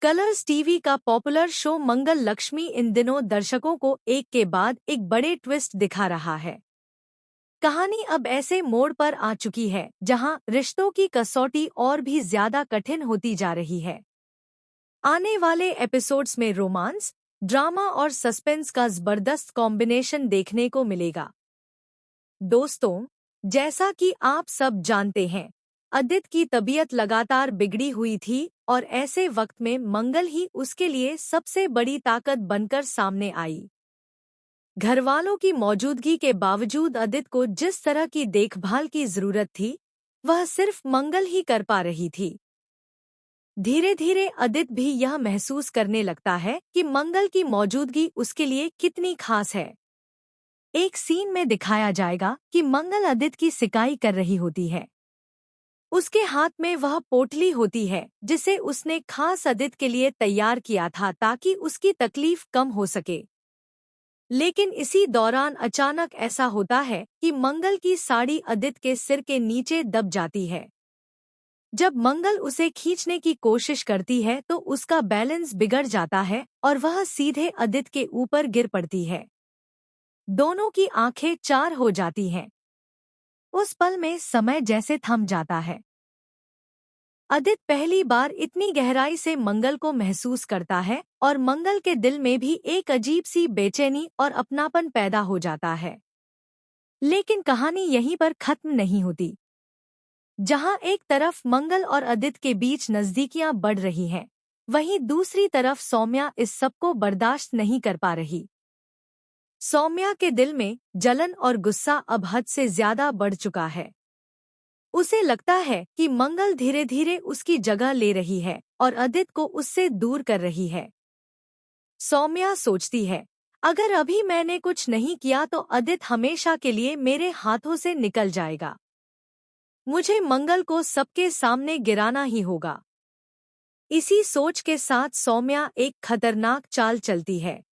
Colors TV का popular show मंगल लक्ष्मी इन दिनों दर्शकों को एक के बाद एक बड़े ट्विस्ट दिखा रहा है। कहानी अब ऐसे मोड़ पर आ चुकी है जहां रिश्तों की कसौटी और भी ज्यादा कठिन होती जा रही है। आने वाले एपिसोड्स में रोमांस, ड्रामा और सस्पेंस का जबरदस्त कॉम्बिनेशन देखने को मिलेगा। दोस्तों, जैसा कि आप सब जानते हैं, अदित की तबीयत लगातार बिगड़ी हुई थी और ऐसे वक्त में मंगल ही उसके लिए सबसे बड़ी ताकत बनकर सामने आई। घरवालों की मौजूदगी के बावजूद अदित को जिस तरह की देखभाल की जरूरत थी, वह सिर्फ मंगल ही कर पा रही थी। धीरे धीरे अदित भी यह महसूस करने लगता है कि मंगल की मौजूदगी उसके लिए कितनी खास है। एक सीन में दिखाया जाएगा कि मंगल अदित की सिकाई कर रही होती है। उसके हाथ में वह पोटली होती है जिसे उसने खास अदित के लिए तैयार किया था ताकि उसकी तकलीफ कम हो सके। लेकिन इसी दौरान अचानक ऐसा होता है कि मंगल की साड़ी अदित के सिर के नीचे दब जाती है। जब मंगल उसे खींचने की कोशिश करती है तो उसका बैलेंस बिगड़ जाता है और वह सीधे अदित के ऊपर गिर पड़ती है। दोनों की आंखें चार हो जाती हैं। उस पल में समय जैसे थम जाता है। अदित पहली बार इतनी गहराई से मंगल को महसूस करता है और मंगल के दिल में भी एक अजीब सी बेचैनी और अपनापन पैदा हो जाता है। लेकिन कहानी यहीं पर खत्म नहीं होती। जहां एक तरफ मंगल और अदित के बीच नजदीकियां बढ़ रही हैं, वहीं दूसरी तरफ सौम्या इस सब को बर्दाश्त नहीं कर पा रही। सौम्या के दिल में जलन और गुस्सा अब हद से ज्यादा बढ़ चुका है। उसे लगता है कि मंगल धीरे धीरे उसकी जगह ले रही है और अदित को उससे दूर कर रही है। सौम्या सोचती है, अगर अभी मैंने कुछ नहीं किया तो अदित हमेशा के लिए मेरे हाथों से निकल जाएगा। मुझे मंगल को सबके सामने गिराना ही होगा। इसी सोच के साथ सौम्या एक खतरनाक चाल चलती है।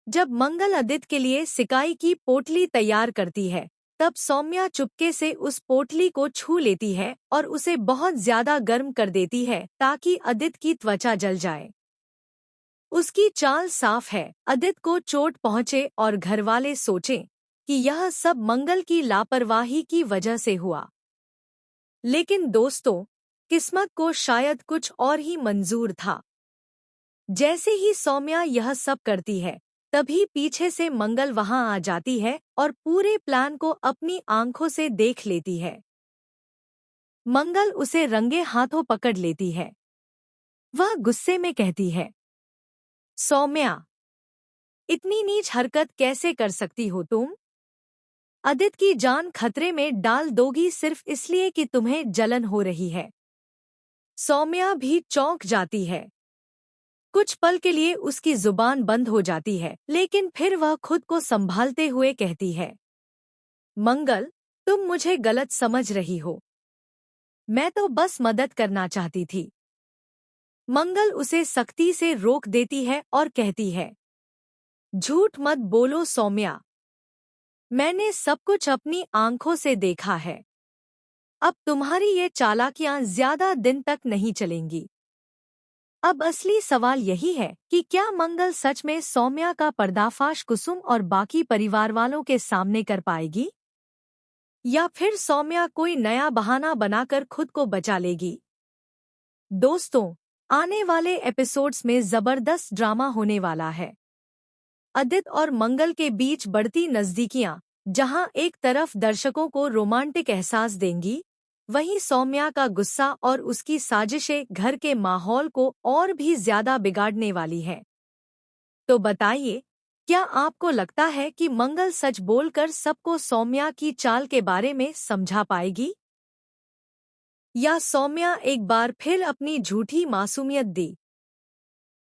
जब मंगल अदित के लिए सिकाई की पोटली तैयार करती है, तब सौम्या चुपके से उस पोटली को छू लेती है और उसे बहुत ज्यादा गर्म कर देती है ताकि अदित की त्वचा जल जाए। उसकी चाल साफ है, अदित को चोट पहुंचे और घरवाले सोचें कि यह सब मंगल की लापरवाही की वजह से हुआ। लेकिन दोस्तों, किस्मत को शायद कुछ और ही मंजूर था। जैसे ही सौम्या यह सब करती है, तभी पीछे से मंगल वहां आ जाती है और पूरे प्लान को अपनी आंखों से देख लेती है। मंगल उसे रंगे हाथों पकड़ लेती है। वह गुस्से में कहती है, सौम्या, इतनी नीच हरकत कैसे कर सकती हो तुम? अदित की जान खतरे में डाल दोगी सिर्फ इसलिए कि तुम्हें जलन हो रही है। सौम्या भी चौंक जाती है। कुछ पल के लिए उसकी जुबान बंद हो जाती है, लेकिन फिर वह खुद को संभालते हुए कहती है, मंगल, तुम मुझे गलत समझ रही हो। मैं तो बस मदद करना चाहती थी। मंगल उसे सख्ती से रोक देती है और कहती है, झूठ मत बोलो सौम्या। मैंने सब कुछ अपनी आंखों से देखा है। अब तुम्हारी ये चालाकियां ज्यादा दिन तक नहीं चलेंगी। अब असली सवाल यही है कि क्या मंगल सच में सौम्या का पर्दाफाश कुसुम और बाकी परिवार वालों के सामने कर पाएगी, या फिर सौम्या कोई नया बहाना बनाकर खुद को बचा लेगी? दोस्तों, आने वाले एपिसोड्स में जबरदस्त ड्रामा होने वाला है। अदित और मंगल के बीच बढ़ती नजदीकियां जहां एक तरफ दर्शकों को रोमांटिक एहसास देंगी, वहीं सौम्या का गुस्सा और उसकी साजिशें घर के माहौल को और भी ज्यादा बिगाड़ने वाली हैं। तो बताइए, क्या आपको लगता है कि मंगल सच बोलकर सबको सौम्या की चाल के बारे में समझा पाएगी, या सौम्या एक बार फिर अपनी झूठी मासूमियत दी